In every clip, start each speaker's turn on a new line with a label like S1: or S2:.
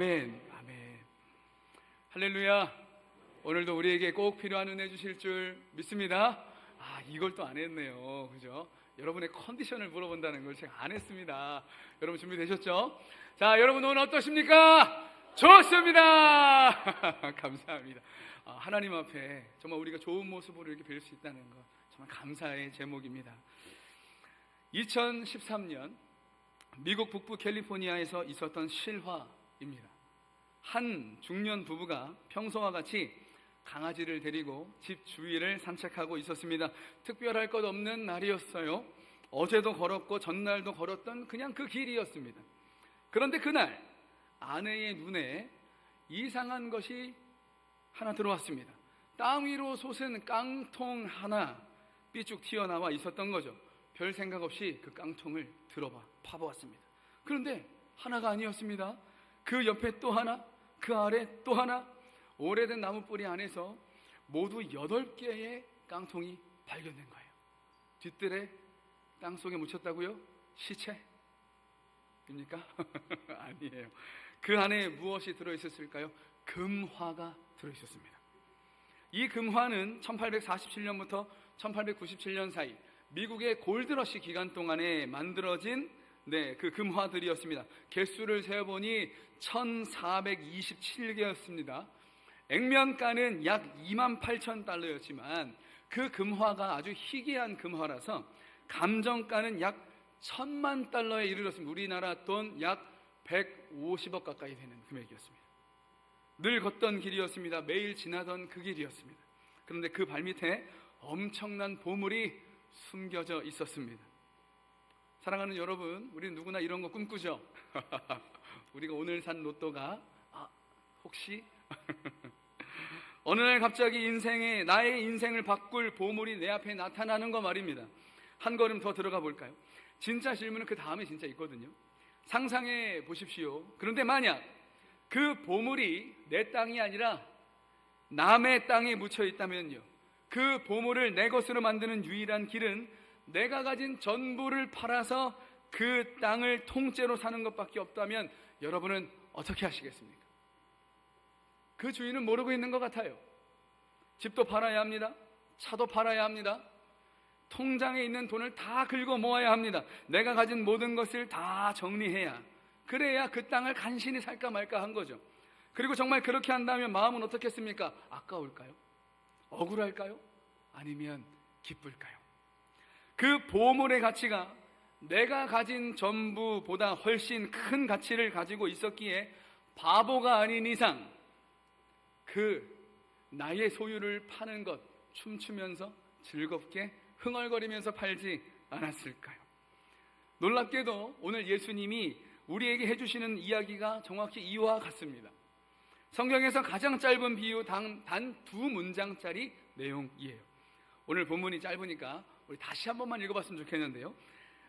S1: 아멘, 아멘. 할렐루야. 오늘도 우리에게 꼭 필요한 은혜 주실 줄 믿습니다. 이걸 또 안 했네요. 그죠? 여러분의 컨디션을 물어본다는 걸 제가 안 했습니다. 여러분 준비되셨죠? 자, 여러분 오늘 어떠십니까? 좋습니다. 감사합니다. 하나님 앞에 정말 우리가 좋은 모습으로 이렇게 뵐 수 있다는 것 정말 감사의 제목입니다. 2013년 미국 북부 캘리포니아에서 있었던 실화입니다. 한 중년 부부가 평소와 같이 강아지를 데리고 집 주위를 산책하고 있었습니다. 특별할 것 없는 날이었어요. 어제도 걸었고 전날도 걸었던 그냥 그 길이었습니다. 그런데 그날 아내의 눈에 이상한 것이 하나 들어왔습니다. 땅 위로 솟은 깡통 하나 삐쭉 튀어나와 있었던 거죠. 별 생각 없이 그 깡통을 파보았습니다. 그런데 하나가 아니었습니다. 그 옆에 또 하나, 그 아래 또 하나, 오래된 나무 뿌리 안에서 모두 8개의 깡통이 발견된 거예요. 뒤뜰에 땅속에 묻혔다고요? 시체입니까? 아니에요. 그 안에 무엇이 들어있었을까요? 금화가 들어있었습니다. 이 금화는 1847년부터 1897년 사이 미국의 골드러시 기간 동안에 만들어진 그 금화들이었습니다. 개수를 세어보니 1427개였습니다. 액면가는 약 28,000달러였지만 그 금화가 아주 희귀한 금화라서 감정가는 약 1,000만 달러에 이르렀습니다. 우리나라 돈 약 150억 가까이 되는 금액이었습니다. 늘 걷던 길이었습니다. 매일 지나던 그 길이었습니다. 그런데 그 발밑에 엄청난 보물이 숨겨져 있었습니다. 사랑하는 여러분, 우리 누구나 이런 거 꿈꾸죠? 우리가 오늘 산 로또가 혹시 어느 날 갑자기 나의 인생을 바꿀 보물이 내 앞에 나타나는 거 말입니다. 한 걸음 더 들어가 볼까요? 진짜 질문은 그 다음에 진짜 있거든요. 상상해 보십시오. 그런데 만약 그 보물이 내 땅이 아니라 남의 땅에 묻혀 있다면요, 그 보물을 내 것으로 만드는 유일한 길은 내가 가진 전부를 팔아서 그 땅을 통째로 사는 것밖에 없다면 여러분은 어떻게 하시겠습니까? 그 주인은 모르고 있는 것 같아요. 집도 팔아야 합니다. 차도 팔아야 합니다. 통장에 있는 돈을 다 긁어 모아야 합니다. 내가 가진 모든 것을 다 정리해야, 그래야 그 땅을 간신히 살까 말까 한 거죠. 그리고 정말 그렇게 한다면 마음은 어떻겠습니까? 아까울까요? 억울할까요? 아니면 기쁠까요? 그 보물의 가치가 내가 가진 전부보다 훨씬 큰 가치를 가지고 있었기에 바보가 아닌 이상 그 나의 소유를 파는 것 춤추면서 즐겁게 흥얼거리면서 팔지 않았을까요? 놀랍게도 오늘 예수님이 우리에게 해주시는 이야기가 정확히 이와 같습니다. 성경에서 가장 짧은 비유 단 2문장짜리 내용이에요. 오늘 본문이 짧으니까 우리 다시 한 번만 읽어봤으면 좋겠는데요,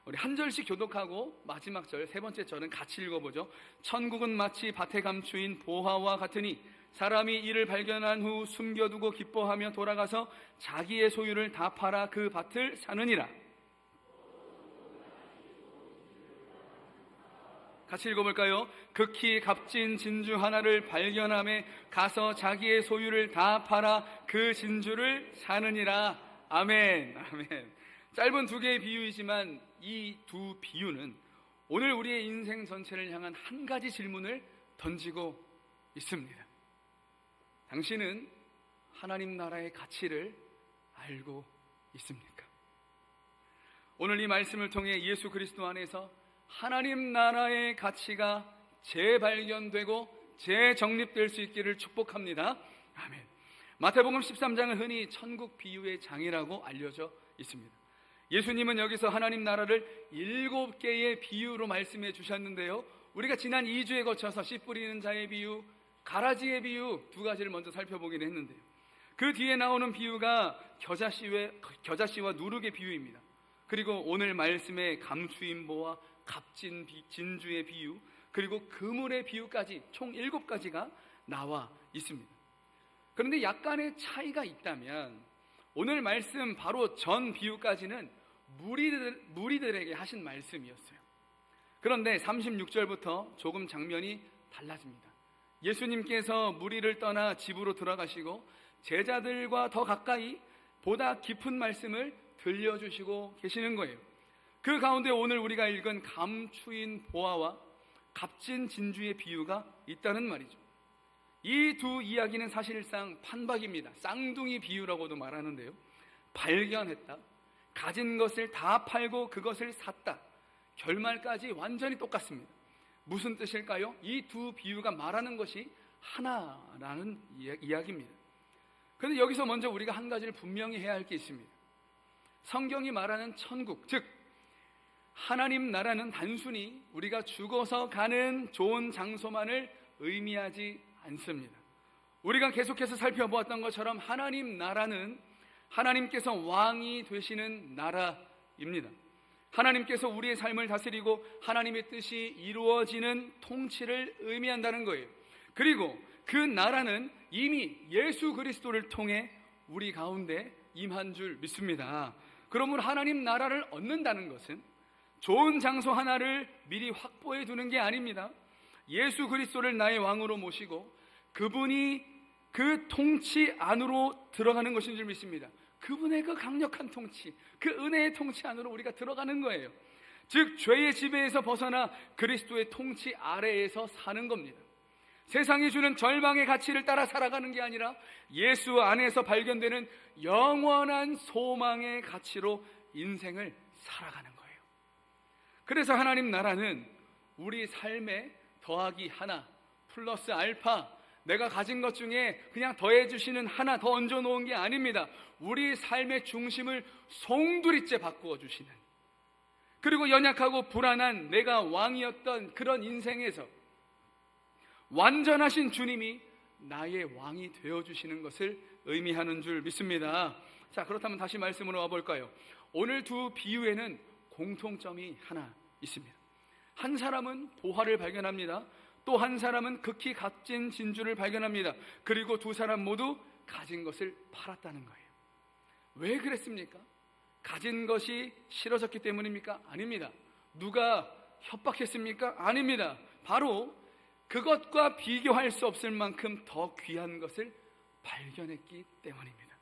S1: 우리 한 절씩 교독하고 마지막 절, 세 번째 절은 같이 읽어보죠. 천국은 마치 밭에 감추인 보화와 같으니 사람이 이를 발견한 후 숨겨두고 기뻐하며 돌아가서 자기의 소유를 다 팔아 그 밭을 사느니라. 같이 읽어볼까요? 극히 값진 진주 하나를 발견함에 가서 자기의 소유를 다 팔아 그 진주를 사느니라. 아멘, 아멘. 짧은 2개의 비유이지만 이 두 비유는 오늘 우리의 인생 전체를 향한 한 가지 질문을 던지고 있습니다. 당신은 하나님 나라의 가치를 알고 있습니까? 오늘 이 말씀을 통해 예수 그리스도 안에서 하나님 나라의 가치가 재발견되고 재정립될 수 있기를 축복합니다. 아멘. 마태복음 13장은 흔히 천국 비유의 장이라고 알려져 있습니다. 예수님은 여기서 하나님 나라를 7개의 비유로 말씀해 주셨는데요, 우리가 지난 2주에 거쳐서 씨 뿌리는 자의 비유, 가라지의 비유 2가지를 먼저 살펴보긴 했는데요, 그 뒤에 나오는 비유가 겨자씨와 누룩의 비유입니다. 그리고 오늘 말씀의 감추인보와 값진 진주의 비유, 그리고 그물의 비유까지 총 7가지가 나와 있습니다. 그런데 약간의 차이가 있다면 오늘 말씀 바로 전 비유까지는 무리들에게 하신 말씀이었어요. 그런데 36절부터 조금 장면이 달라집니다. 예수님께서 무리를 떠나 집으로 들어가시고 제자들과 더 가까이 보다 깊은 말씀을 들려주시고 계시는 거예요. 그 가운데 오늘 우리가 읽은 감추인 보화와 값진 진주의 비유가 있다는 말이죠. 이 두 이야기는 사실상 판박입니다. 쌍둥이 비유라고도 말하는데요. 발견했다, 가진 것을 다 팔고 그것을 샀다, 결말까지 완전히 똑같습니다. 무슨 뜻일까요? 이 두 비유가 말하는 것이 하나라는 이야기입니다. 그런데 여기서 먼저 우리가 한 가지를 분명히 해야 할 게 있습니다. 성경이 말하는 천국, 즉 하나님 나라는 단순히 우리가 죽어서 가는 좋은 장소만을 의미하지 않습니다. 우리가 계속해서 살펴보았던 것처럼 하나님 나라는 하나님께서 왕이 되시는 나라입니다. 하나님께서 우리의 삶을 다스리고 하나님의 뜻이 이루어지는 통치를 의미한다는 거예요. 그리고 그 나라는 이미 예수 그리스도를 통해 우리 가운데 임한 줄 믿습니다. 그러므로 하나님 나라를 얻는다는 것은 좋은 장소 하나를 미리 확보해 두는 게 아닙니다. 예수 그리스도를 나의 왕으로 모시고 그분이 그 통치 안으로 들어가는 것인 줄 믿습니다. 그분의 그 강력한 통치, 그 은혜의 통치 안으로 우리가 들어가는 거예요. 즉 죄의 지배에서 벗어나 그리스도의 통치 아래에서 사는 겁니다. 세상이 주는 절망의 가치를 따라 살아가는 게 아니라 예수 안에서 발견되는 영원한 소망의 가치로 인생을 살아가는 거예요. 그래서 하나님 나라는 우리 삶에 더하기 하나 플러스 알파, 내가 가진 것 중에 그냥 더해주시는 하나 더 얹어놓은 게 아닙니다. 우리 삶의 중심을 송두리째 바꾸어 주시는, 그리고 연약하고 불안한 내가 왕이었던 그런 인생에서 완전하신 주님이 나의 왕이 되어주시는 것을 의미하는 줄 믿습니다. 자, 그렇다면 다시 말씀으로 와볼까요? 오늘 두 비유에는 공통점이 하나 있습니다. 한 사람은 보화를 발견합니다. 또 한 사람은 극히 값진 진주를 발견합니다. 그리고 두 사람 모두 가진 것을 팔았다는 거예요. 왜 그랬습니까? 가진 것이 싫어졌기 때문입니까? 아닙니다. 누가 협박했습니까? 아닙니다. 바로 그것과 비교할 수 없을 만큼 더 귀한 것을 발견했기 때문입니다.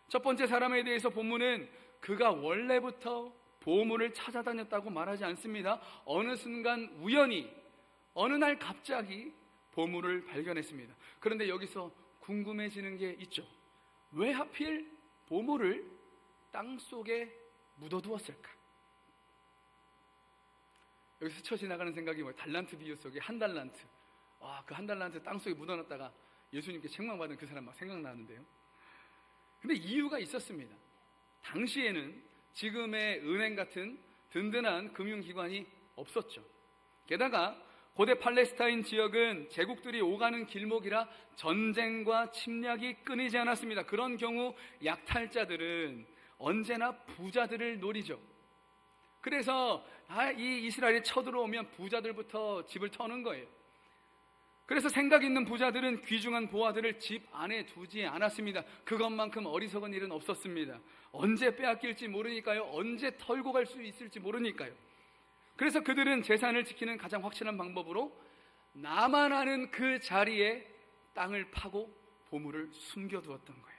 S1: 첫 번째 사람에 대해서 본문은 그가 원래부터 보물을 찾아다녔다고 말하지 않습니다. 어느 순간 우연히, 어느 날 갑자기 보물을 발견했습니다. 그런데 여기서 궁금해지는 게 있죠. 왜 하필 보물을 땅속에 묻어두었을까? 여기서 스쳐 지나가는 생각이 뭐예요? 달란트 비유 속에 한 달란트, 그 한 달란트 땅속에 묻어놨다가 예수님께 책망받은 그 사람 막 생각나는데요. 근데 이유가 있었습니다. 당시에는 지금의 은행 같은 든든한 금융기관이 없었죠. 게다가 고대 팔레스타인 지역은 제국들이 오가는 길목이라 전쟁과 침략이 끊이지 않았습니다. 그런 경우 약탈자들은 언제나 부자들을 노리죠. 그래서 이 이스라엘이 쳐들어오면 부자들부터 집을 터는 거예요. 그래서 생각 있는 부자들은 귀중한 보화들을 집 안에 두지 않았습니다. 그것만큼 어리석은 일은 없었습니다. 언제 빼앗길지 모르니까요. 언제 털고 갈 수 있을지 모르니까요. 그래서 그들은 재산을 지키는 가장 확실한 방법으로 나만 아는 그 자리에 땅을 파고 보물을 숨겨두었던 거예요.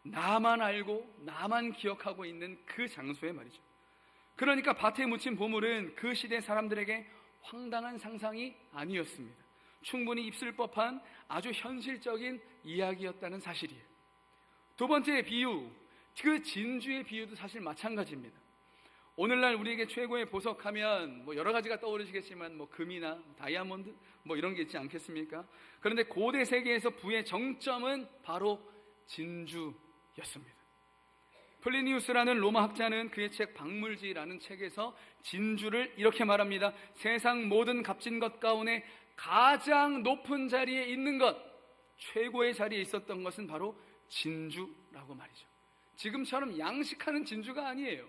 S1: 나만 알고 나만 기억하고 있는 그 장소에 말이죠. 그러니까 밭에 묻힌 보물은 그 시대 사람들에게 황당한 상상이 아니었습니다. 충분히 있을 법한 아주 현실적인 이야기였다는 사실이에요. 두 번째 비유, 그 진주의 비유도 사실 마찬가지입니다. 오늘날 우리에게 최고의 보석하면 여러 가지가 떠오르시겠지만 금이나 다이아몬드 이런 게 있지 않겠습니까? 그런데 고대 세계에서 부의 정점은 바로 진주였습니다. 플리니우스라는 로마 학자는 그의 책 박물지라는 책에서 진주를 이렇게 말합니다. 세상 모든 값진 것 가운데 가장 높은 자리에 있는 것, 최고의 자리에 있었던 것은 바로 진주라고 말이죠. 지금처럼 양식하는 진주가 아니에요.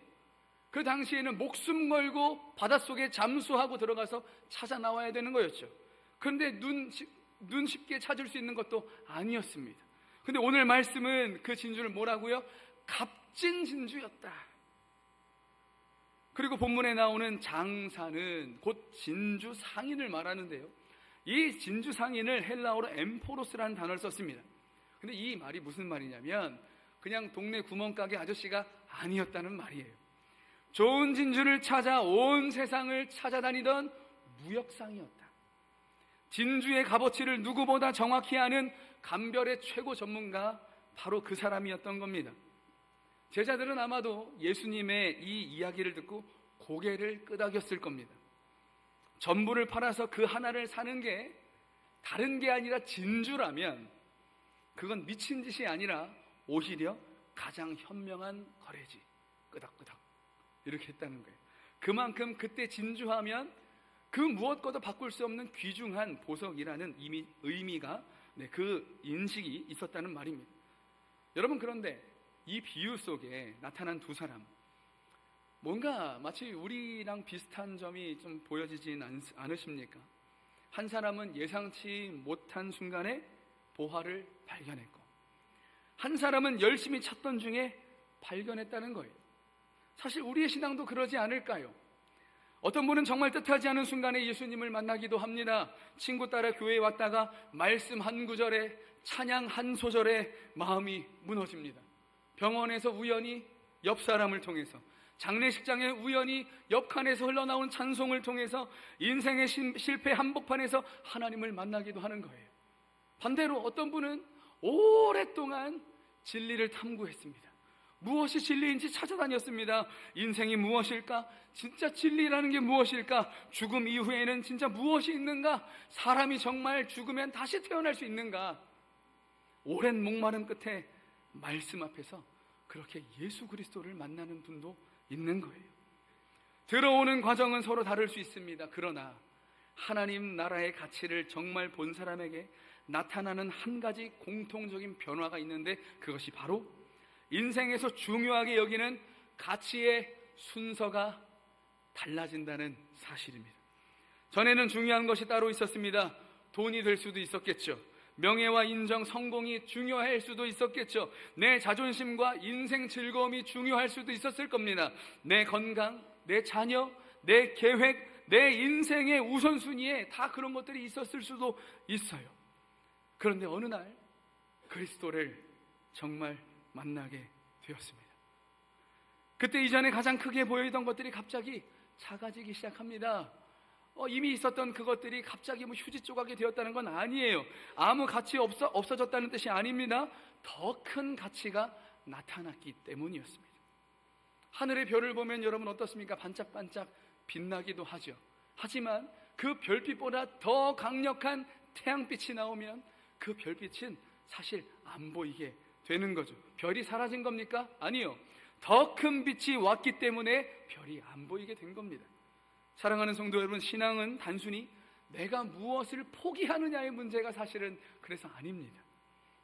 S1: 그 당시에는 목숨 걸고 바닷속에 잠수하고 들어가서 찾아 나와야 되는 거였죠. 그런데 눈 쉽게 찾을 수 있는 것도 아니었습니다. 근데 오늘 말씀은 그 진주를 뭐라고요? 값진 진주였다. 그리고 본문에 나오는 장사는 곧 진주 상인을 말하는데요. 이 진주 상인을 헬라어로 엠포로스라는 단어를 썼습니다. 근데 이 말이 무슨 말이냐면 그냥 동네 구멍가게 아저씨가 아니었다는 말이에요. 좋은 진주를 찾아 온 세상을 찾아다니던 무역상이었다. 진주의 값어치를 누구보다 정확히 아는 감별의 최고 전문가, 바로 그 사람이었던 겁니다. 제자들은 아마도 예수님의 이 이야기를 듣고 고개를 끄덕였을 겁니다. 전부를 팔아서 그 하나를 사는 게 다른 게 아니라 진주라면 그건 미친 짓이 아니라 오히려 가장 현명한 거래지. 끄덕끄덕 이렇게 했다는 거예요. 그만큼 그때 진주하면 그 무엇과도 바꿀 수 없는 귀중한 보석이라는 의미가, 그 인식이 있었다는 말입니다. 여러분, 그런데 이 비유 속에 나타난 두 사람, 뭔가 마치 우리랑 비슷한 점이 좀 보여지진 않으십니까? 한 사람은 예상치 못한 순간에 보화를 발견했고, 한 사람은 열심히 찾던 중에 발견했다는 거예요. 사실 우리의 신앙도 그러지 않을까요? 어떤 분은 정말 뜻하지 않은 순간에 예수님을 만나기도 합니다. 친구 따라 교회에 왔다가 말씀 한 구절에, 찬양 한 소절에 마음이 무너집니다. 병원에서 우연히 옆 사람을 통해서, 장례식장에 우연히 옆 칸에서 흘러나온 찬송을 통해서 인생의 실패 한복판에서 하나님을 만나기도 하는 거예요. 반대로 어떤 분은 오랫동안 진리를 탐구했습니다. 무엇이 진리인지 찾아다녔습니다. 인생이 무엇일까? 진짜 진리라는 게 무엇일까? 죽음 이후에는 진짜 무엇이 있는가? 사람이 정말 죽으면 다시 태어날 수 있는가? 오랜 목마름 끝에 말씀 앞에서 그렇게 예수 그리스도를 만나는 분도 있는 거예요. 들어오는 과정은 서로 다를 수 있습니다. 그러나 하나님 나라의 가치를 정말 본 사람에게 나타나는 한 가지 공통적인 변화가 있는데, 그것이 바로 인생에서 중요하게 여기는 가치의 순서가 달라진다는 사실입니다. 전에는 중요한 것이 따로 있었습니다. 돈이 될 수도 있었겠죠. 명예와 인정, 성공이 중요할 수도 있었겠죠. 내 자존심과 인생 즐거움이 중요할 수도 있었을 겁니다. 내 건강, 내 자녀, 내 계획, 내 인생의 우선순위에 다 그런 것들이 있었을 수도 있어요. 그런데 어느 날 그리스도를 정말 만나게 되었습니다. 그때 이전에 가장 크게 보이던 것들이 갑자기 작아지기 시작합니다. 이미 있었던 그것들이 갑자기 휴지 조각이 되었다는 건 아니에요. 아무 가치 없어졌다는 뜻이 아닙니다. 더 큰 가치가 나타났기 때문이었습니다. 하늘의 별을 보면 여러분 어떻습니까? 반짝반짝 빛나기도 하죠. 하지만 그 별빛보다 더 강력한 태양빛이 나오면 그 별빛은 사실 안 보이게 되는 거죠. 별이 사라진 겁니까? 아니요. 더 큰 빛이 왔기 때문에 별이 안 보이게 된 겁니다. 사랑하는 성도 여러분, 신앙은 단순히 내가 무엇을 포기하느냐의 문제가 사실은 그래서 아닙니다.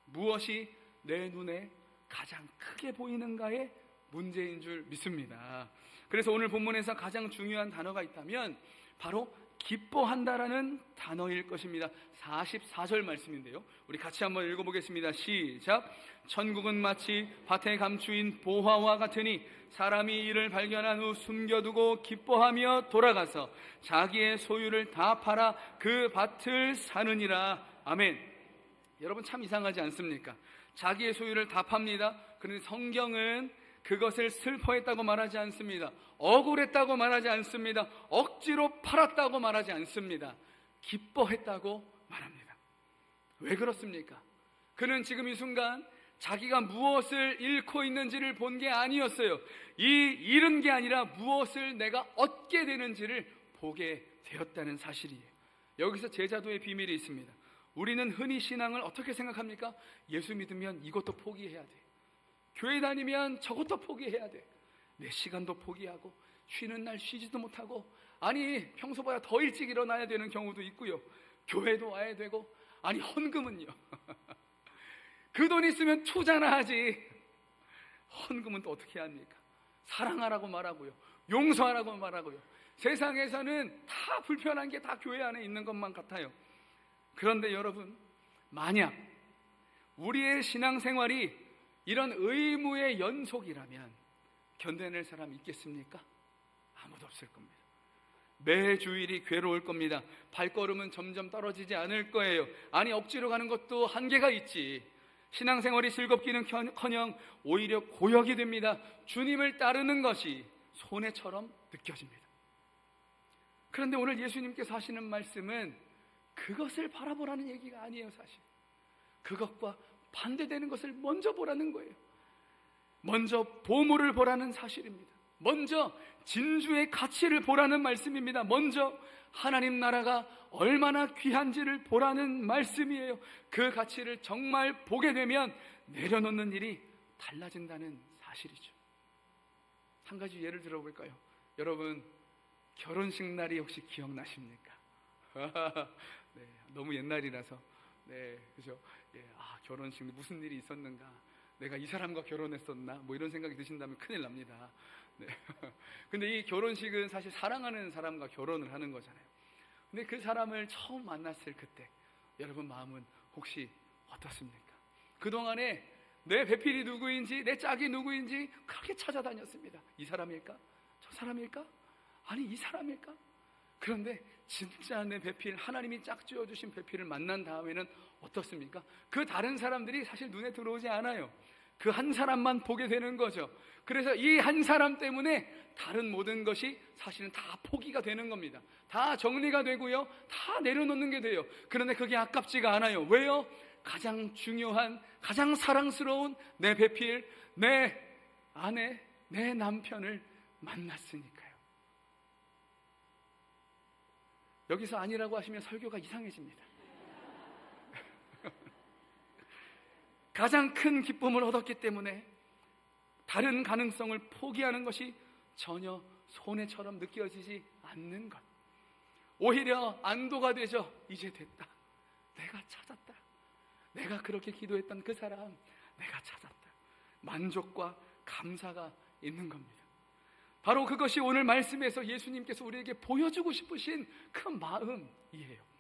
S1: 무엇이 내 눈에 가장 크게 보이는가의 문제인 줄 믿습니다. 그래서 오늘 본문에서 가장 중요한 단어가 있다면 바로 기뻐한다라는 단어일 것입니다. 44절 말씀인데요, 우리 같이 한번 읽어보겠습니다. 시작. 천국은 마치 밭에 감추인 보화와 같으니 사람이 이를 발견한 후 숨겨두고 기뻐하며 돌아가서 자기의 소유를 다 팔아 그 밭을 사느니라. 아멘. 여러분, 참 이상하지 않습니까? 자기의 소유를 다 팝니다. 그런데 성경은 그것을 슬퍼했다고 말하지 않습니다. 억울했다고 말하지 않습니다. 억지로 팔았다고 말하지 않습니다. 기뻐했다고 말합니다. 왜 그렇습니까? 그는 지금 이 순간 자기가 무엇을 잃고 있는지를 본 게 아니었어요. 이 잃은 게 아니라 무엇을 내가 얻게 되는지를 보게 되었다는 사실이에요. 여기서 제자도의 비밀이 있습니다. 우리는 흔히 신앙을 어떻게 생각합니까? 예수 믿으면 이것도 포기해야 돼. 교회 다니면 저것도 포기해야 돼. 내 시간도 포기하고 쉬는 날 쉬지도 못하고, 아니 평소보다 더 일찍 일어나야 되는 경우도 있고요. 교회도 와야 되고, 아니 헌금은요. 그 돈 있으면 투자나 하지. 헌금은 또 어떻게 합니까? 사랑하라고 말하고요, 용서하라고 말하고요. 세상에서는 다 불편한 게 다 교회 안에 있는 것만 같아요. 그런데 여러분, 만약 우리의 신앙생활이 이런 의무의 연속이라면 견뎌낼 사람이 있겠습니까? 아무도 없을 겁니다. 매주일이 괴로울 겁니다. 발걸음은 점점 떨어지지 않을 거예요. 아니, 억지로 가는 것도 한계가 있지. 신앙생활이 즐겁기는커녕 오히려 고역이 됩니다. 주님을 따르는 것이 손해처럼 느껴집니다. 그런데 오늘 예수님께서 하시는 말씀은 그것을 바라보라는 얘기가 아니에요. 사실 그것과 반대되는 것을 먼저 보라는 거예요. 먼저 보물을 보라는 사실입니다. 먼저 진주의 가치를 보라는 말씀입니다. 먼저 하나님 나라가 얼마나 귀한지를 보라는 말씀이에요. 그 가치를 정말 보게 되면 내려놓는 일이 달라진다는 사실이죠. 한 가지 예를 들어볼까요? 여러분, 결혼식 날이 혹시 기억나십니까? 네, 너무 옛날이라서. 네, 그죠? 예, 결혼식 무슨 일이 있었는가? 내가 이 사람과 결혼했었나? 뭐 이런 생각이 드신다면 큰일 납니다. 네. 근데 이 결혼식은 사실 사랑하는 사람과 결혼을 하는 거잖아요. 근데 그 사람을 처음 만났을 그때 여러분 마음은 혹시 어떻습니까? 그동안에 내 배필이 누구인지, 내 짝이 누구인지 그렇게 찾아다녔습니다. 이 사람일까? 저 사람일까? 아니, 이 사람일까? 그런데 진짜 내 배필, 하나님이 짝지어 주신 배필을 만난 다음에는 어떻습니까? 그 다른 사람들이 사실 눈에 들어오지 않아요. 그 한 사람만 보게 되는 거죠. 그래서 이 한 사람 때문에 다른 모든 것이 사실은 다 포기가 되는 겁니다. 다 정리가 되고요, 다 내려놓는 게 돼요. 그런데 그게 아깝지가 않아요. 왜요? 가장 중요한, 가장 사랑스러운 내 배필, 내 아내, 내 남편을 만났으니까요. 여기서 아니라고 하시면 설교가 이상해집니다. 가장 큰 기쁨을 얻었기 때문에 다른 가능성을 포기하는 것이 전혀 손해처럼 느껴지지 않는 것, 오히려 안도가 되죠. 이제 됐다, 내가 찾았다, 내가 그렇게 기도했던 그 사람 내가 찾았다. 만족과 감사가 있는 겁니다. 바로 그것이 오늘 말씀에서 예수님께서 우리에게 보여주고 싶으신 그 마음이에요.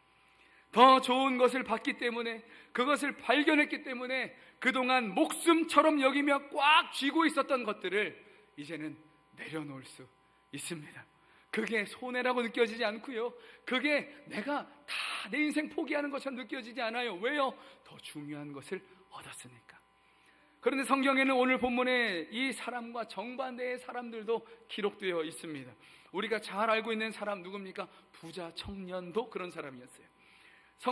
S1: 더 좋은 것을 봤기 때문에, 그것을 발견했기 때문에 그동안 목숨처럼 여기며 꽉 쥐고 있었던 것들을 이제는 내려놓을 수 있습니다. 그게 손해라고 느껴지지 않고요, 그게 내가 다 내 인생 포기하는 것처럼 느껴지지 않아요. 왜요? 더 중요한 것을 얻었으니까. 그런데 성경에는 오늘 본문에 이 사람과 정반대의 사람들도 기록되어 있습니다. 우리가 잘 알고 있는 사람 누굽니까? 부자 청년도 그런 사람이었어요.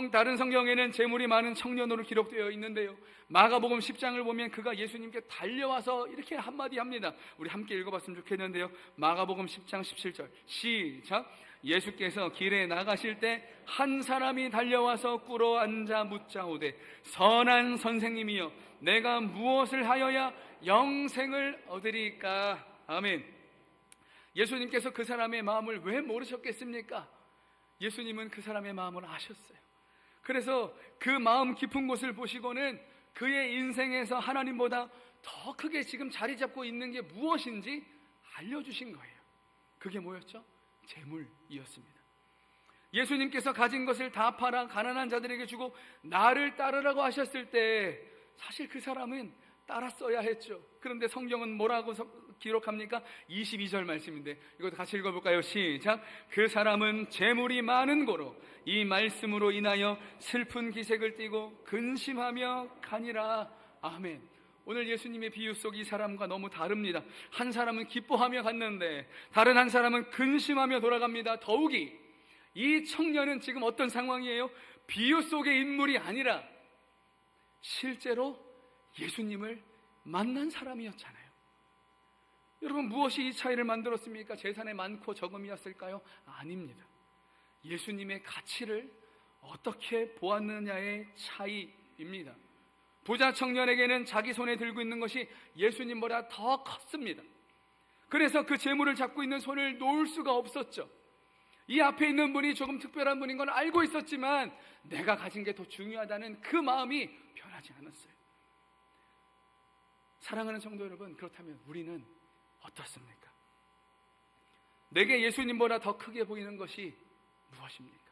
S1: 다른 성경에는 재물이 많은 청년으로 기록되어 있는데요, 마가복음 10장을 보면 그가 예수님께 달려와서 이렇게 한마디 합니다. 우리 함께 읽어봤으면 좋겠는데요, 마가복음 10장 17절 시작. 예수께서 길에 나가실 때 한 사람이 달려와서 꿇어 앉아 묻자오되, 선한 선생님이여, 내가 무엇을 하여야 영생을 얻으리까? 아멘. 예수님께서 그 사람의 마음을 왜 모르셨겠습니까? 예수님은 그 사람의 마음을 아셨어요. 그래서 그 마음 깊은 곳을 보시고는 그의 인생에서 하나님보다 더 크게 지금 자리 잡고 있는 게 무엇인지 알려주신 거예요. 그게 뭐였죠? 재물이었습니다. 예수님께서 가진 것을 다 팔아 가난한 자들에게 주고 나를 따르라고 하셨을 때 사실 그 사람은 따랐어야 했죠. 그런데 성경은 뭐라고 기록합니까? 22절 말씀인데 이것도 같이 읽어볼까요? 시작. 그 사람은 재물이 많은 고로 이 말씀으로 인하여 슬픈 기색을 띠고 근심하며 가니라. 아멘. 오늘 예수님의 비유 속 이 사람과 너무 다릅니다. 한 사람은 기뻐하며 갔는데 다른 한 사람은 근심하며 돌아갑니다. 더욱이 이 청년은 지금 어떤 상황이에요? 비유 속의 인물이 아니라 실제로 예수님을 만난 사람이었잖아요. 여러분, 무엇이 이 차이를 만들었습니까? 재산의 많고 적음이었을까요? 아닙니다. 예수님의 가치를 어떻게 보았느냐의 차이입니다. 부자 청년에게는 자기 손에 들고 있는 것이 예수님보다 더 컸습니다. 그래서 그 재물을 잡고 있는 손을 놓을 수가 없었죠. 이 앞에 있는 분이 조금 특별한 분인 건 알고 있었지만 내가 가진 게 더 중요하다는 그 마음이 변하지 않았어요. 사랑하는 성도 여러분, 그렇다면 우리는 어떻습니까? 내게 예수님보다 더 크게 보이는 것이 무엇입니까?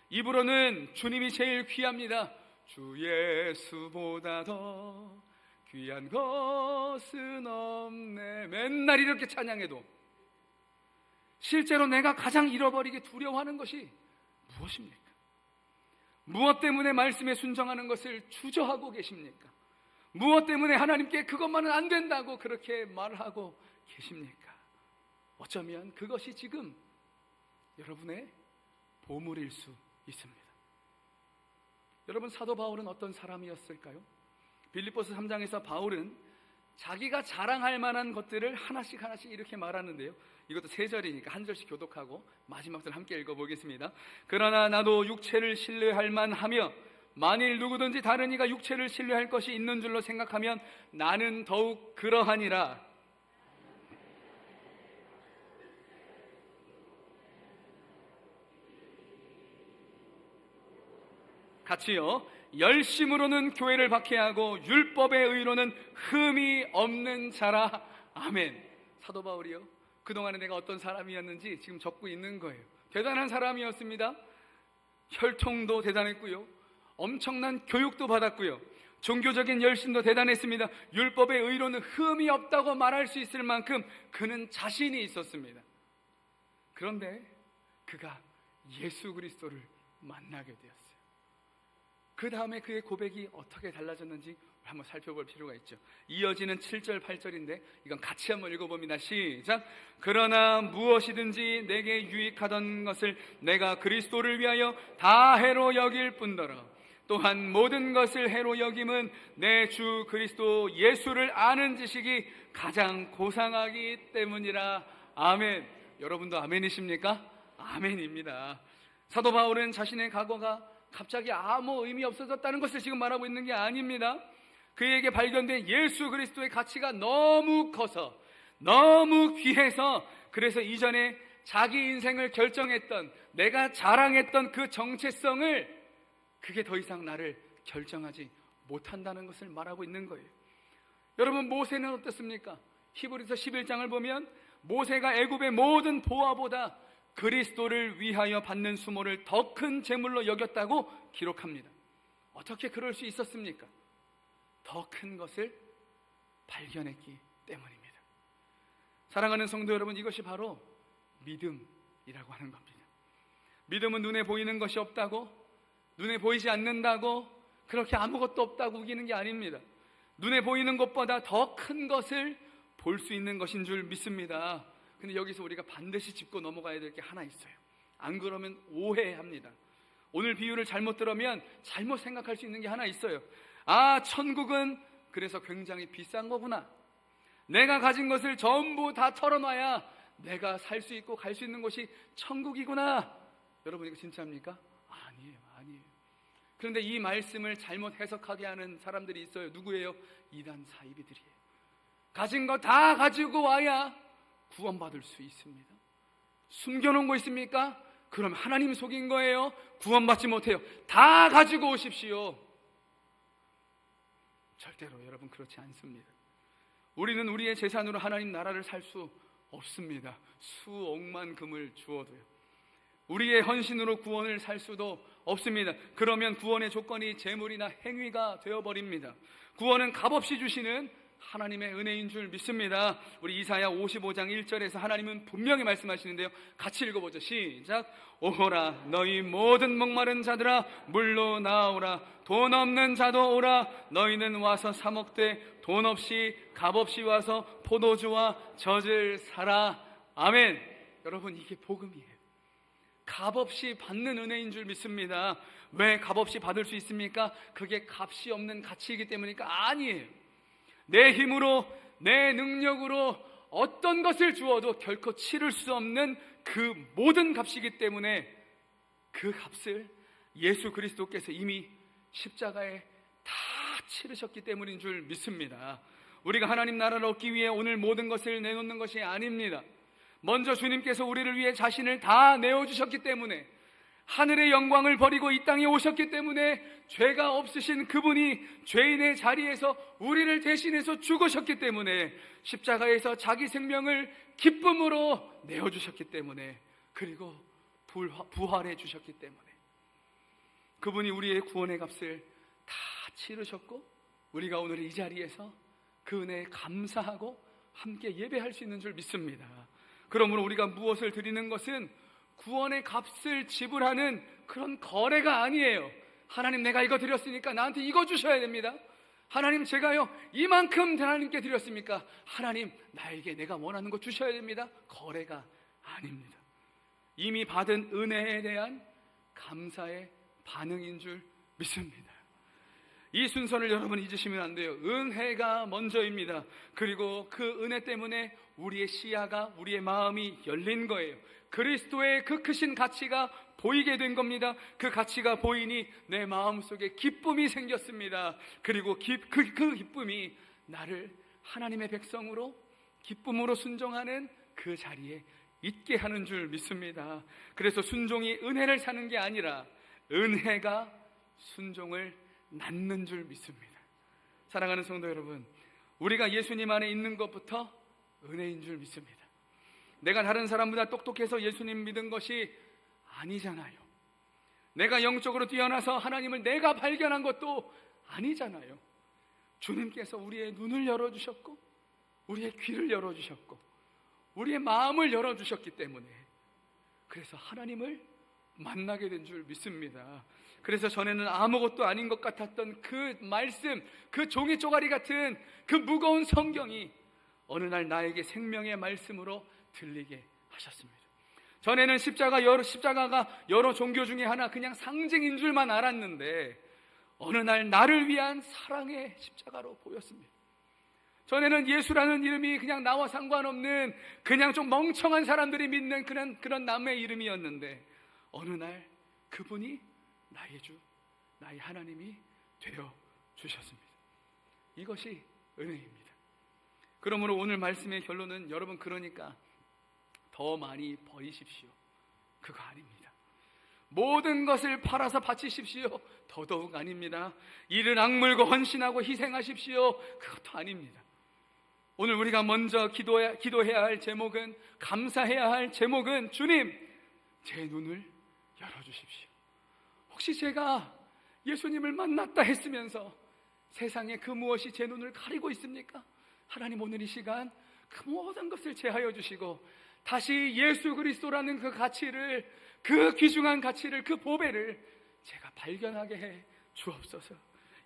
S1: 입으로는 주님이 제일 귀합니다. 주 예수보다 더 귀한 것은 없네. 맨날 이렇게 찬양해도 실제로 내가 가장 잃어버리게 두려워하는 것이 무엇입니까? 무엇 때문에 말씀에 순종하는 것을 주저하고 계십니까? 무엇 때문에 하나님께 그것만은 안 된다고 그렇게 말하고 계십니까? 어쩌면 그것이 지금 여러분의 보물일 수 있습니다. 여러분, 사도 바울은 어떤 사람이었을까요? 빌립보서 3장에서 바울은 자기가 자랑할 만한 것들을 하나씩 이렇게 말하는데요, 이것도 3절이니까 한 절씩 교독하고 마지막 절 함께 읽어보겠습니다. 그러나 나도 육체를 신뢰할 만하며 만일 누구든지 다른 이가 육체를 신뢰할 것이 있는 줄로 생각하면 나는 더욱 그러하니라. 같이요. 열심으로는 교회를 박해하고 율법의 의로는 흠이 없는 자라. 아멘. 사도 바울이요, 그동안에 내가 어떤 사람이었는지 지금 적고 있는 거예요. 대단한 사람이었습니다. 혈통도 대단했고요, 엄청난 교육도 받았고요, 종교적인 열심도 대단했습니다. 율법의 의로는 흠이 없다고 말할 수 있을 만큼 그는 자신이 있었습니다. 그런데 그가 예수 그리스도를 만나게 되었어요. 그 다음에 그의 고백이 어떻게 달라졌는지 한번 살펴볼 필요가 있죠. 이어지는 7절 8절인데 이건 같이 한번 읽어봅니다. 시작. 그러나 무엇이든지 내게 유익하던 것을 내가 그리스도를 위하여 다 해로 여길 뿐더러 또한 모든 것을 해로 여김은 내 주 그리스도 예수를 아는 지식이 가장 고상하기 때문이라. 아멘. 여러분도 아멘이십니까? 아멘입니다. 사도 바울은 자신의 과거가 갑자기 아무 의미 없어졌다는 것을 지금 말하고 있는 게 아닙니다. 그에게 발견된 예수 그리스도의 가치가 너무 커서, 너무 귀해서, 그래서 이전에 자기 인생을 결정했던, 내가 자랑했던 그 정체성을, 그게 더 이상 나를 결정하지 못한다는 것을 말하고 있는 거예요. 여러분, 모세는 어떻습니까? 히브리서 11장을 보면 모세가 애굽의 모든 보화보다 그리스도를 위하여 받는 수모를 더 큰 재물로 여겼다고 기록합니다. 어떻게 그럴 수 있었습니까? 더 큰 것을 발견했기 때문입니다. 사랑하는 성도 여러분, 이것이 바로 믿음이라고 하는 겁니다. 믿음은 눈에 보이는 것이 없다고, 눈에 보이지 않는다고, 그렇게 아무것도 없다고 우기는 게 아닙니다. 눈에 보이는 것보다 더 큰 것을 볼 수 있는 것인 줄 믿습니다. 근데 여기서 우리가 반드시 짚고 넘어가야 될 게 하나 있어요. 안 그러면 오해합니다. 오늘 비유를 잘못 들으면 잘못 생각할 수 있는 게 하나 있어요. 아, 천국은 그래서 굉장히 비싼 거구나. 내가 가진 것을 전부 다 털어놔야 내가 살 수 있고 갈 수 있는 곳이 천국이구나. 여러분, 이거 진짜입니까? 아니에요. 그런데 이 말씀을 잘못 해석하게 하는 사람들이 있어요. 누구예요? 이단 사이비들이에요. 가진 거 다 가지고 와야 구원받을 수 있습니다. 숨겨놓은 거 있습니까? 그럼 하나님 속인 거예요. 구원받지 못해요. 다 가지고 오십시오. 절대로 여러분 그렇지 않습니다. 우리는 우리의 재산으로 하나님 나라를 살 수 없습니다. 수억만 금을 주어도요. 우리의 헌신으로 구원을 살 수도 없습니다. 그러면 구원의 조건이 재물이나 행위가 되어버립니다. 구원은 값없이 주시는 하나님의 은혜인 줄 믿습니다. 우리 이사야 55장 1절에서 하나님은 분명히 말씀하시는데요, 같이 읽어보죠. 시작. 오호라 너희 모든 목마른 자들아 물로 나오라. 돈 없는 자도 오라. 너희는 와서 사 먹되 돈 없이 값없이 와서 포도주와 젖을 사라. 아멘. 여러분, 이게 복음이에요. 값없이 받는 은혜인 줄 믿습니다. 왜 값없이 받을 수 있습니까? 그게 값이 없는 가치이기 때문이니까? 아니에요. 내 힘으로, 내 능력으로 어떤 것을 주어도 결코 치를 수 없는 그 모든 값이기 때문에 그 값을 예수 그리스도께서 이미 십자가에 다 치르셨기 때문인 줄 믿습니다. 우리가 하나님 나라를 얻기 위해 오늘 모든 것을 내놓는 것이 아닙니다. 먼저 주님께서 우리를 위해 자신을 다 내어주셨기 때문에, 하늘의 영광을 버리고 이 땅에 오셨기 때문에, 죄가 없으신 그분이 죄인의 자리에서 우리를 대신해서 죽으셨기 때문에, 십자가에서 자기 생명을 기쁨으로 내어주셨기 때문에, 그리고 부활해 주셨기 때문에, 그분이 우리의 구원의 값을 다 치르셨고, 우리가 오늘 이 자리에서 그 은혜에 감사하고 함께 예배할 수 있는 줄 믿습니다. 그러므로 우리가 무엇을 드리는 것은 구원의 값을 지불하는 그런 거래가 아니에요. 하나님, 내가 이거 드렸으니까 나한테 이거 주셔야 됩니다. 하나님, 제가요 이만큼 하나님께 드렸습니까? 하나님, 나에게 내가 원하는 거 주셔야 됩니다. 거래가 아닙니다. 이미 받은 은혜에 대한 감사의 반응인 줄 믿습니다. 이 순서를 여러분 잊으시면 안 돼요. 은혜가 먼저입니다. 그리고 그 은혜 때문에 우리의 시야가, 우리의 마음이 열린 거예요. 그리스도의 그 크신 가치가 보이게 된 겁니다. 그 가치가 보이니 내 마음속에 기쁨이 생겼습니다. 그리고 그 기쁨이 나를 하나님의 백성으로 기쁨으로 순종하는 그 자리에 있게 하는 줄 믿습니다. 그래서 순종이 은혜를 사는 게 아니라 은혜가 순종을 낳는 줄 믿습니다. 사랑하는 성도 여러분, 우리가 예수님 안에 있는 것부터 은혜인 줄 믿습니다. 내가 다른 사람보다 똑똑해서 예수님 믿은 것이 아니잖아요. 내가 영적으로 뛰어나서 하나님을 내가 발견한 것도 아니잖아요. 주님께서 우리의 눈을 열어주셨고 우리의 귀를 열어주셨고 우리의 마음을 열어주셨기 때문에, 그래서 하나님을 만나게 된 줄 믿습니다. 그래서 전에는 아무것도 아닌 것 같았던 그 말씀, 그 종이 쪼가리 같은 그 무거운 성경이 어느 날 나에게 생명의 말씀으로 들리게 하셨습니다. 전에는 십자가가 여러 종교 중에 하나, 그냥 상징인 줄만 알았는데 어느 날 나를 위한 사랑의 십자가로 보였습니다. 전에는 예수라는 이름이 그냥 나와 상관없는 그냥 좀 멍청한 사람들이 믿는 그런 남의 이름이었는데 어느 날 그분이 나의 주, 나의 하나님이 되어 주셨습니다. 이것이 은혜입니다. 그러므로 오늘 말씀의 결론은, 여러분, 그러니까 더 많이 버리십시오, 그거 아닙니다. 모든 것을 팔아서 바치십시오, 더더욱 아닙니다. 이를 악물고 헌신하고 희생하십시오, 그것도 아닙니다. 오늘 우리가 먼저 기도해야 할 제목은, 감사해야 할 제목은, 주님, 제 눈을 열어주십시오. 혹시 제가 예수님을 만났다 했으면서 세상에 그 무엇이 제 눈을 가리고 있습니까? 하나님, 오늘 이 시간 그 모든 것을 제하여 주시고 다시 예수 그리스도라는 그 가치를, 그 귀중한 가치를, 그 보배를 제가 발견하게 해 주옵소서.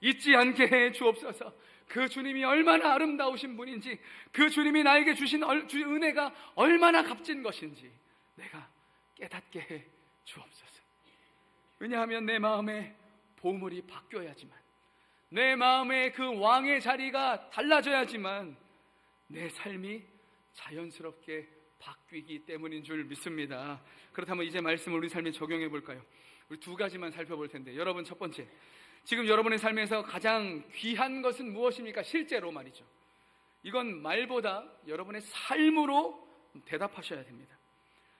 S1: 잊지 않게 해 주옵소서. 그 주님이 얼마나 아름다우신 분인지, 그 주님이 나에게 주신 은혜가 얼마나 값진 것인지 내가 깨닫게 해 주옵소서. 왜냐하면 내 마음에 보물이 바뀌어야지만, 내 마음에 그 왕의 자리가 달라져야지만 내 삶이 자연스럽게 바뀌기 때문인 줄 믿습니다. 그렇다면 이제 말씀을 우리 삶에 적용해 볼까요? 우리 두 가지만 살펴볼 텐데, 여러분, 첫 번째, 지금 여러분의 삶에서 가장 귀한 것은 무엇입니까? 실제로 말이죠. 이건 말보다 여러분의 삶으로 대답하셔야 됩니다.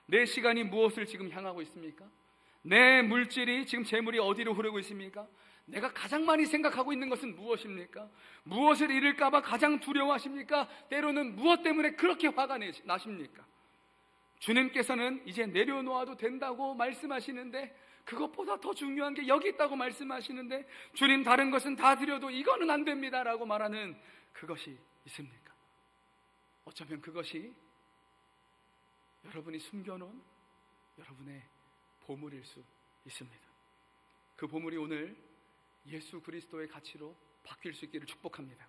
S1: 내 시간이 무엇을 지금 향하고 있습니까? 내 물질이, 지금 재물이 어디로 흐르고 있습니까? 내가 가장 많이 생각하고 있는 것은 무엇입니까? 무엇을 잃을까 봐 가장 두려워하십니까? 때로는 무엇 때문에 그렇게 화가 나십니까? 주님께서는 이제 내려놓아도 된다고 말씀하시는데, 그것보다 더 중요한 게 여기 있다고 말씀하시는데, 주님, 다른 것은 다 드려도 이거는 안 됩니다 라고 말하는 그것이 있습니까? 어쩌면 그것이 여러분이 숨겨놓은 여러분의 보물일 수 있습니다. 그 보물이 오늘 예수 그리스도의 가치로 바뀔 수 있기를 축복합니다.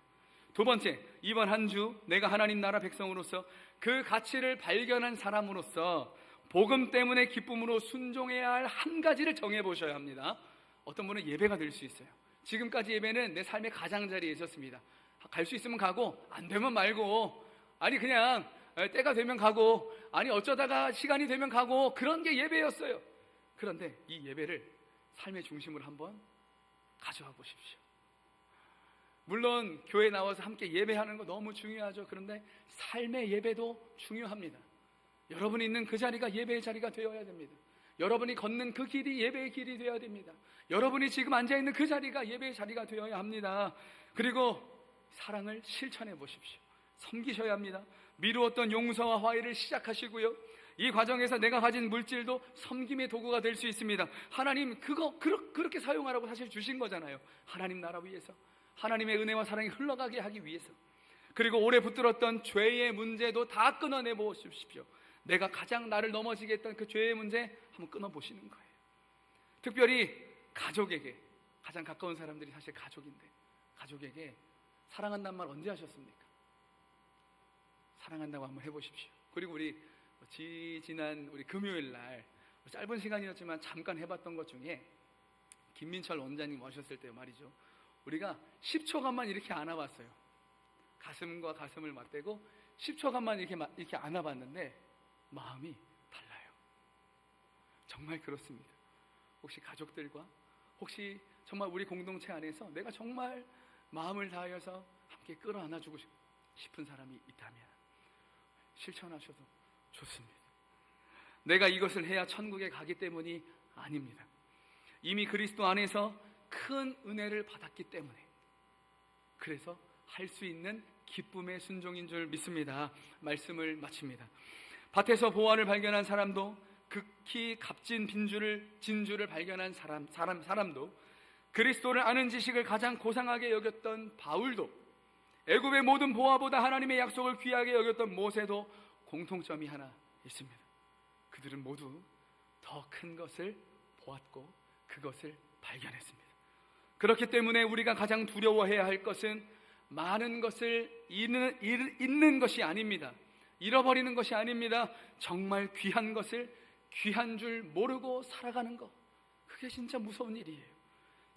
S1: 두 번째, 이번 한 주 내가 하나님 나라 백성으로서 그 가치를 발견한 사람으로서 복음 때문에 기쁨으로 순종해야 할 한 가지를 정해보셔야 합니다. 어떤 분은 예배가 될 수 있어요. 지금까지 예배는 내 삶의 가장자리에 있었습니다. 갈 수 있으면 가고 안 되면 말고, 아니 그냥 때가 되면 가고, 아니 어쩌다가 시간이 되면 가고, 그런 게 예배였어요. 그런데 이 예배를 삶의 중심으로 한번 가져와 보십시오. 물론 교회 나와서 함께 예배하는 거 너무 중요하죠. 그런데 삶의 예배도 중요합니다. 여러분이 있는 그 자리가 예배의 자리가 되어야 됩니다. 여러분이 걷는 그 길이 예배의 길이 되어야 됩니다. 여러분이 지금 앉아있는 그 자리가 예배의 자리가 되어야 합니다. 그리고 사랑을 실천해 보십시오. 섬기셔야 합니다. 미루었던 용서와 화해를 시작하시고요, 이 과정에서 내가 가진 물질도 섬김의 도구가 될 수 있습니다. 하나님 그렇게 사용하라고 사실 주신 거잖아요. 하나님 나라 위해서, 하나님의 은혜와 사랑이 흘러가게 하기 위해서. 그리고 오래 붙들었던 죄의 문제도 다 끊어내 보십시오. 내가 가장 나를 넘어지게 했던 그 죄의 문제 한번 끊어보시는 거예요. 특별히 가족에게, 가장 가까운 사람들이 사실 가족인데, 가족에게 사랑한다는 말 언제 하셨습니까? 사랑한다고 한번 해보십시오. 그리고 우리 지난 우리 금요일 날 짧은 시간이었지만 잠깐 해봤던 것 중에 김민철 원장님 오셨을 때 말이죠, 우리가 10초간만 이렇게 안아봤어요. 가슴과 가슴을 맞대고 10초간만 이렇게 안아봤는데 마음이 달라요. 정말 그렇습니다. 혹시 가족들과, 혹시 정말 우리 공동체 안에서 내가 정말 마음을 다하여서 함께 끌어안아주고 싶은 사람이 있다면 실천하셔도 좋습니다. 내가 이것을 해야 천국에 가기 때문이 아닙니다. 이미 그리스도 안에서 큰 은혜를 받았기 때문에, 그래서 할 수 있는 기쁨의 순종인 줄 믿습니다. 말씀을 마칩니다. 밭에서 보화를 발견한 사람도, 극히 값진 진주를 발견한 사람도, 그리스도를 아는 지식을 가장 고상하게 여겼던 바울도, 애굽의 모든 보화보다 하나님의 약속을 귀하게 여겼던 모세도 공통점이 하나 있습니다. 그들은 모두 더 큰 것을 보았고 그것을 발견했습니다. 그렇기 때문에 우리가 가장 두려워해야 할 것은 많은 것을 잃는 것이 아닙니다. 잃어버리는 것이 아닙니다. 정말 귀한 것을 귀한 줄 모르고 살아가는 것, 그게 진짜 무서운 일이에요.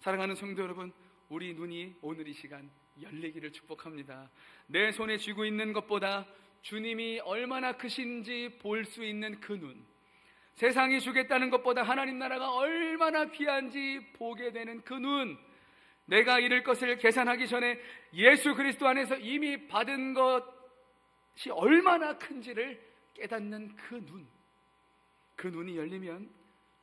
S1: 사랑하는 성도 여러분, 우리 눈이 오늘 이 시간 열리기를 축복합니다. 내 손에 쥐고 있는 것보다 주님이 얼마나 크신지 볼 수 있는 그 눈, 세상이 주겠다는 것보다 하나님 나라가 얼마나 귀한지 보게 되는 그 눈, 내가 잃을 것을 계산하기 전에 예수 그리스도 안에서 이미 받은 것이 얼마나 큰지를 깨닫는 그 눈, 그 눈이 열리면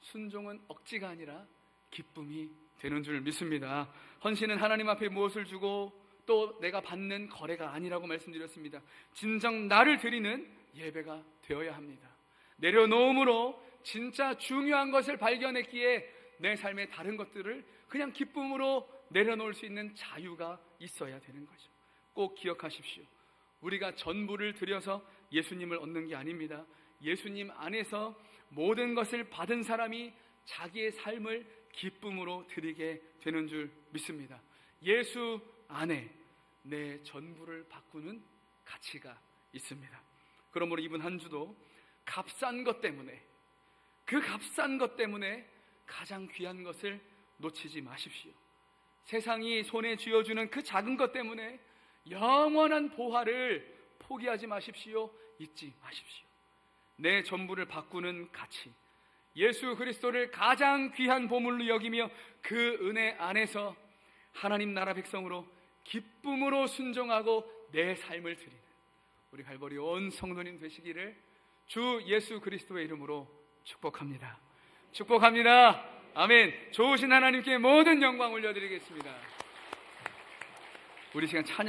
S1: 순종은 억지가 아니라 기쁨이 되는 줄 믿습니다. 헌신은 하나님 앞에 무엇을 주고 또 내가 받는 거래가 아니라고 말씀드렸습니다. 진정 나를 드리는 예배가 되어야 합니다. 내려놓음으로 진짜 중요한 것을 발견했기에 내 삶의 다른 것들을 그냥 기쁨으로 내려놓을 수 있는 자유가 있어야 되는 거죠. 꼭 기억하십시오. 우리가 전부를 들여서 예수님을 얻는 게 아닙니다. 예수님 안에서 모든 것을 받은 사람이 자기의 삶을 기쁨으로 드리게 되는 줄 믿습니다. 예수 안에 내 전부를 바꾸는 가치가 있습니다. 그러므로 이번 한 주도 값싼 것 때문에, 그 값싼 것 때문에 가장 귀한 것을 놓치지 마십시오. 세상이 손에 쥐어주는 그 작은 것 때문에 영원한 보화를 포기하지 마십시오. 잊지 마십시오. 내 전부를 바꾸는 가치, 예수 그리스도를 가장 귀한 보물로 여기며 그 은혜 안에서 하나님 나라 백성으로 기쁨으로 순종하고 내 삶을 드리는 우리 갈보리 온 성도님 되시기를 주 예수 그리스도의 이름으로 축복합니다. 축복합니다. 아멘. 좋으신 하나님께 모든 영광 올려드리겠습니다. 우리 시간 찬양